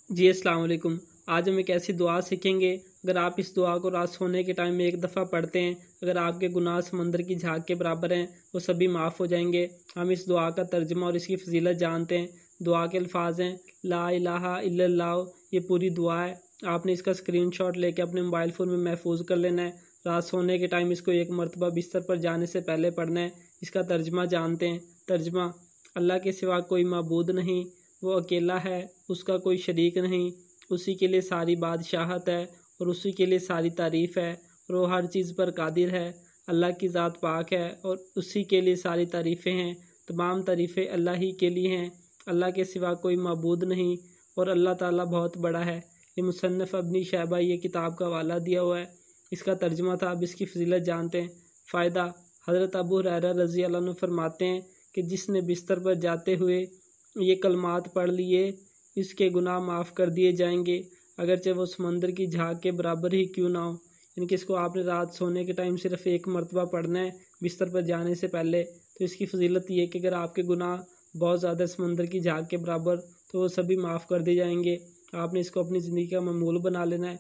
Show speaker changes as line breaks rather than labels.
जी अस्सलाम वालेकुम। आज हम एक ऐसी दुआ सीखेंगे। अगर आप इस दुआ को रात सोने के टाइम में एक दफ़ा पढ़ते हैं, अगर आपके गुनाह समंदर की झाग के बराबर हैं, वो सभी माफ़ हो जाएंगे। हम इस दुआ का तर्जुमा और इसकी फजीलत जानते हैं। दुआ के अल्फाज हैं ला इलाहा इल्लल्लाह। ये पूरी दुआ है। आपने इसका स्क्रीनशॉट लेके अपने मोबाइल फ़ोन में महफूज कर लेना है। रात सोने के टाइम इसको एक मरतबा बिस्तर पर जाने से पहले पढ़ना है। इसका तर्जुमा जानते हैं। तर्जुमा: अल्लाह के सिवा कोई माबूद नहीं, वो अकेला है, उसका कोई शरीक नहीं, उसी के लिए सारी बादशाहत है और उसी के लिए सारी तारीफ़ है और वो हर चीज़ पर कादिर है। अल्लाह की ज़ात पाक है और उसी के लिए सारी तारीफ़ें हैं। तमाम तारीफ़ें अल्लाह ही के लिए हैं। अल्लाह के सिवा कोई माबूद नहीं और अल्लाह ताला बहुत बड़ा है। ये मुसन्नफ़ इब्न शैबा ये किताब का हवाला दिया हुआ है। इसका तर्जुमा था। अब इसकी फजीलत जानते हैं। फ़ायदा: हज़रत अबू हुरैरा रज़ी अल्लाह अन्हु फरमाते हैं कि जिसने बिस्तर पर जाते हुए ये कलमात पढ़ लिए, इसके गुनाह माफ़ कर दिए जाएंगे, अगरचे वो समंदर की झाग के बराबर ही क्यों ना हो। यानी कि इसको आपने रात सोने के टाइम सिर्फ एक मरतबा पढ़ना है बिस्तर पर जाने से पहले। तो इसकी फजीलत ये है कि अगर आपके गुनाह बहुत ज़्यादा समंदर की झाग के बराबर, तो वो सभी माफ़ कर दिए जाएंगे। आपने इसको अपनी ज़िंदगी का मामूल बना लेना है।